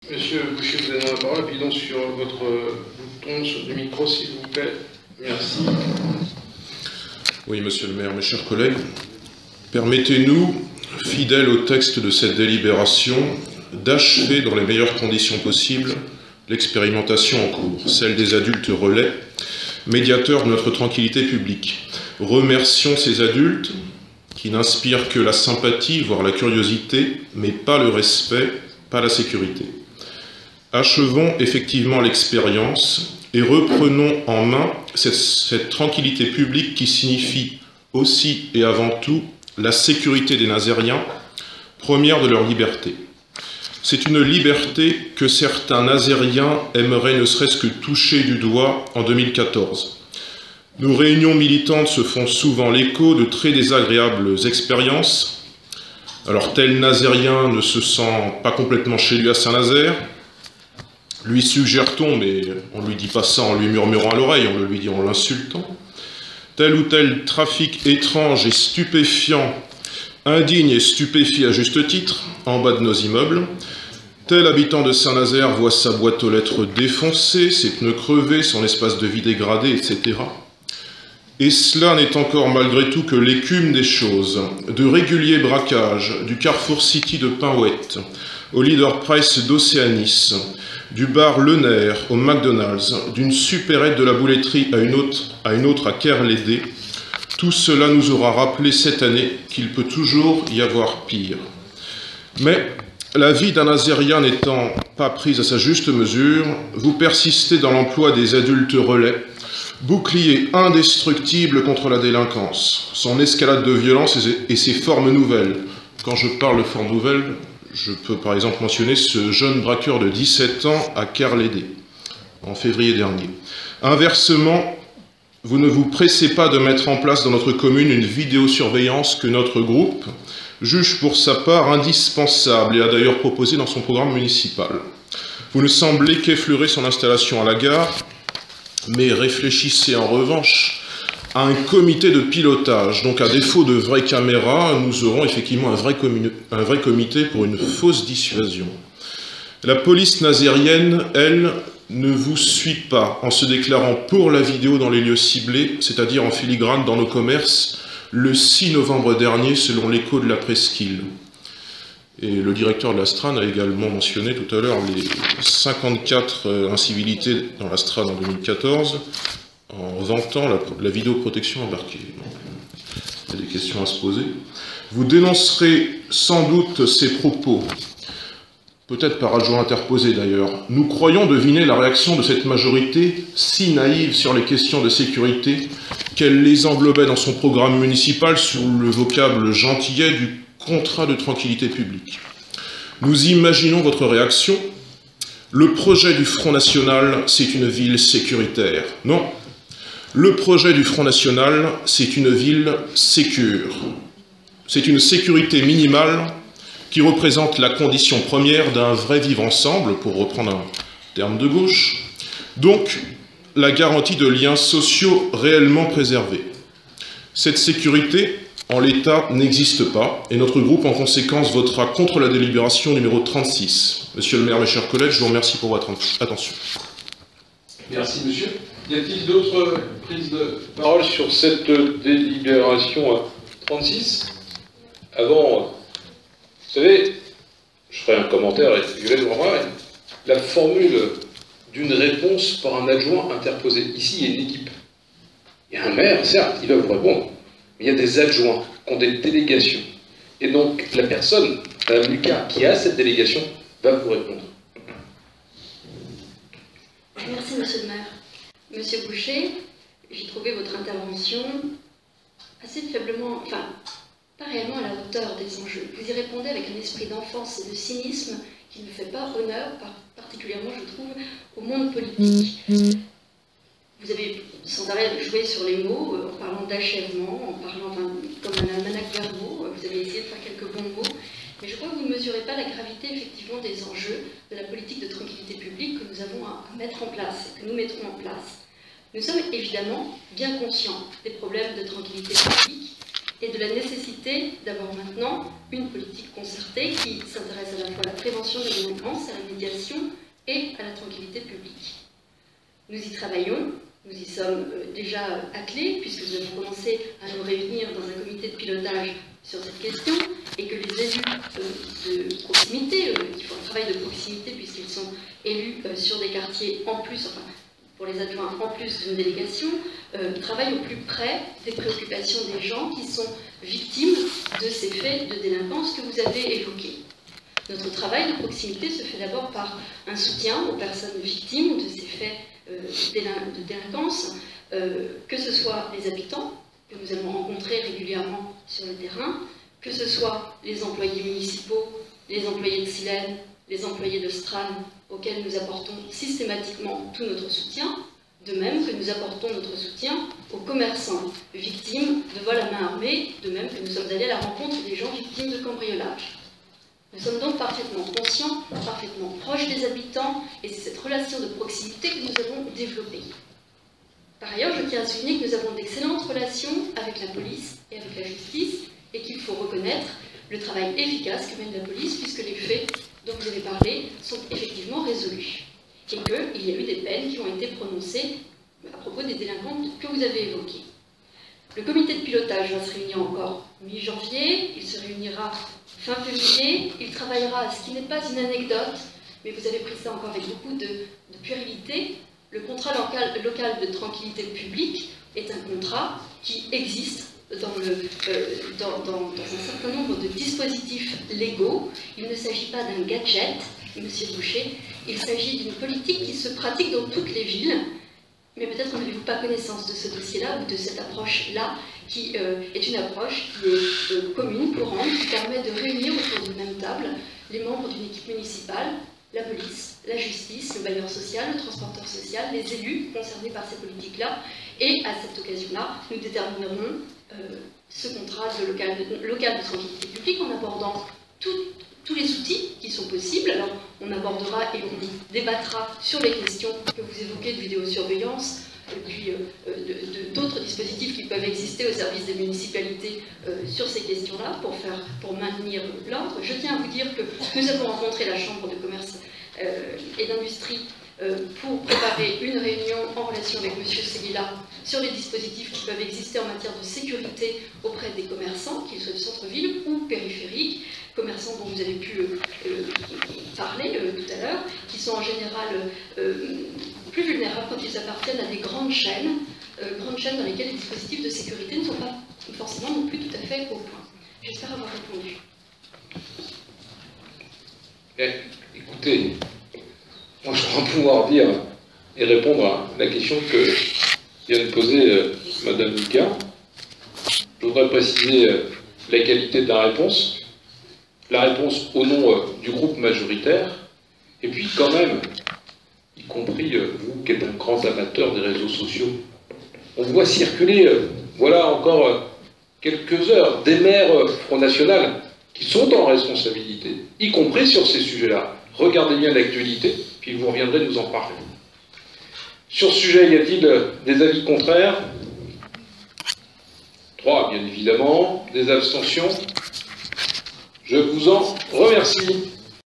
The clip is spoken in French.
Monsieur Boucher, vous avez la parole. Appuyez donc sur votre bouton du micro, s'il vous plaît. Merci. Oui, monsieur le maire, mes chers collègues, permettez-nous, fidèles au texte de cette délibération, d'achever dans les meilleures conditions possibles l'expérimentation en cours, celle des adultes relais, médiateurs de notre tranquillité publique. Remercions ces adultes qui n'inspirent que la sympathie, voire la curiosité, mais pas le respect, pas la sécurité. Achevons effectivement l'expérience et reprenons en main cette tranquillité publique qui signifie aussi et avant tout la sécurité des Nazériens, première de leur liberté. C'est une liberté que certains Nazériens aimeraient ne serait-ce que toucher du doigt en 2014. Nos réunions militantes se font souvent l'écho de très désagréables expériences. Alors tel Nazérien ne se sent pas complètement chez lui à Saint-Nazaire. Lui suggère-t-on, mais on ne lui dit pas ça en lui murmurant à l'oreille, on le lui dit en l'insultant. Tel ou tel trafic étrange et stupéfiant, indigne et stupéfié à juste titre, en bas de nos immeubles. Tel habitant de Saint-Nazaire voit sa boîte aux lettres défoncée, ses pneus crevés, son espace de vie dégradé, etc. Et cela n'est encore malgré tout que l'écume des choses, de réguliers braquages, du Carrefour City de Pinouette, au Leader Price d'Océanis, du bar Le Nerf au McDonald's, d'une supérette de la bouletterie à une autre à Kerlédé. Tout cela nous aura rappelé cette année qu'il peut toujours y avoir pire. Mais la vie d'un Nazérien n'étant pas prise à sa juste mesure, vous persistez dans l'emploi des adultes relais, bouclier indestructible contre la délinquance, son escalade de violence et ses formes nouvelles. Quand je parle de formes nouvelles, je peux par exemple mentionner ce jeune braqueur de 17 ans à Kerlédé, en février dernier. Inversement, vous ne vous pressez pas de mettre en place dans notre commune une vidéosurveillance que notre groupe juge pour sa part indispensable et a d'ailleurs proposé dans son programme municipal. Vous ne semblez qu'effleurer son installation à la gare, mais réfléchissez en revanche à un comité de pilotage. Donc à défaut de vraies caméras, nous aurons effectivement un vrai comité pour une fausse dissuasion. La police nazérienne, elle, ne vous suit pas en se déclarant pour la vidéo dans les lieux ciblés, c'est-à-dire en filigrane dans nos commerces, le 6 novembre dernier, selon l'écho de la presqu'île. Et le directeur de la Strane a également mentionné tout à l'heure les 54 incivilités dans la Strane en 2014, en vantant la vidéoprotection embarquée. Il y a des questions à se poser. Vous dénoncerez sans doute ces propos, peut-être par adjoint interposé d'ailleurs. Nous croyons deviner la réaction de cette majorité si naïve sur les questions de sécurité qu'elle les englobait dans son programme municipal sous le vocable gentillet du contrat de tranquillité publique. Nous imaginons votre réaction. Le projet du Front National, c'est une ville sécuritaire. Non. Le projet du Front National, c'est une ville sécure. C'est une sécurité minimale qui représente la condition première d'un vrai vivre ensemble, pour reprendre un terme de gauche, donc la garantie de liens sociaux réellement préservés. Cette sécurité, en l'état, n'existe pas, et notre groupe, en conséquence, votera contre la délibération numéro 36. Monsieur le maire, mes chers collègues, je vous remercie pour votre attention. Merci, monsieur. Y a-t-il d'autres prises de parole sur cette délibération 36 ? Avant, vous savez, je ferai un commentaire et figurez devant moi, la formule d'une réponse par un adjoint interposé. Ici, il y a une équipe. Il y a un maire, certes, il va vous répondre, mais il y a des adjoints qui ont des délégations. Et donc, la personne, Mme Lucas, qui a cette délégation, va vous répondre. Merci, monsieur le maire. Monsieur Boucher, j'ai trouvé votre intervention assez faiblement, enfin, pas réellement à la hauteur des enjeux. Vous y répondez avec un esprit d'enfance et de cynisme qui ne fait pas honneur, particulièrement, je trouve, au monde politique. Vous avez sans arrêt joué sur les mots, en parlant d'achèvement, en parlant comme un almanach verbaux. Vous avez essayé de faire quelques bons mots, mais je crois que vous ne mesurez pas la gravité, effectivement, des enjeux de la politique de tranquillité publique que nous avons à mettre en place, et que nous mettrons en place. Nous sommes évidemment bien conscients des problèmes de tranquillité publique et de la nécessité d'avoir maintenant une politique concertée qui s'intéresse à la fois à la prévention de la délinquance, à la médiation et à la tranquillité publique. Nous y travaillons, nous y sommes déjà attelés, puisque nous avons commencé à nous réunir dans un comité de pilotage sur cette question, et que les élus de proximité, qui font un travail de proximité puisqu'ils sont élus sur des quartiers en plus, enfin pour les adjoints en plus d'une délégation, travaillent au plus près des préoccupations des gens qui sont victimes de ces faits de délinquance que vous avez évoqués. Notre travail de proximité se fait d'abord par un soutien aux personnes victimes de ces faits de délinquance, que ce soit les habitants, que nous allons rencontrer régulièrement sur le terrain, que ce soit les employés municipaux, les employés de Silène, les employés de Stran, auxquels nous apportons systématiquement tout notre soutien, de même que nous apportons notre soutien aux commerçants victimes de vol à main armée, de même que nous sommes allés à la rencontre des gens victimes de cambriolage. Nous sommes donc parfaitement conscients, parfaitement proches des habitants, et c'est cette relation de proximité que nous avons développée. Par ailleurs, je tiens à souligner que nous avons d'excellentes relations avec la police et avec la justice, et qu'il faut reconnaître le travail efficace que mène la police, puisque les faits dont vous avez parlé sont effectivement résolus, et qu'il y a eu des peines qui ont été prononcées à propos des délinquants que vous avez évoqués. Le comité de pilotage va se réunir encore mi-janvier, il se réunira fin février, il travaillera à ce qui n'est pas une anecdote, mais vous avez pris ça encore avec beaucoup de puérilité. Le contrat local de tranquillité publique est un contrat qui existe dans un certain nombre de dispositifs légaux. Il ne s'agit pas d'un gadget, Monsieur Boucher, il s'agit d'une politique qui se pratique dans toutes les villes. Mais peut-être n'avez-vous pas connaissance de ce dossier-là ou de cette approche-là, qui est une approche qui est commune, courante, qui permet de réunir autour d'une même table les membres d'une équipe municipale, la police, la justice, le bailleur social, le transporteur social, les élus concernés par ces politiques-là. Et à cette occasion-là, nous déterminerons ce contrat local de tranquillité publique en abordant tous les outils qui sont possibles. Alors, on abordera et on débattra sur les questions que vous évoquez de vidéosurveillance, et puis d'autres dispositifs qui peuvent exister au service des municipalités sur ces questions-là pour maintenir l'ordre. Je tiens à vous dire que nous avons rencontré la Chambre de commerce et d'industrie pour préparer une réunion en relation avec M. Seguila sur les dispositifs qui peuvent exister en matière de sécurité auprès des commerçants, qu'ils soient de centre-ville ou périphériques, commerçants dont vous avez pu parler tout à l'heure, qui sont en général plus vulnérables quand ils appartiennent à des grandes chaînes dans lesquelles les dispositifs de sécurité ne sont pas forcément non plus tout à fait au point. J'espère avoir répondu. Écoutez, moi je crois pouvoir dire et répondre à la question que vient de poser Madame Mika. Je voudrais préciser la qualité de la réponse au nom du groupe majoritaire, et puis quand même, y compris vous qui êtes un grand amateur des réseaux sociaux, on voit circuler, voilà encore quelques heures, des maires Front National qui sont en responsabilité, y compris sur ces sujets-là. Regardez bien l'actualité, puis vous reviendrez nous en parler. Sur ce sujet, y a-t-il des avis contraires? 3, bien évidemment. Des abstentions? Je vous en remercie.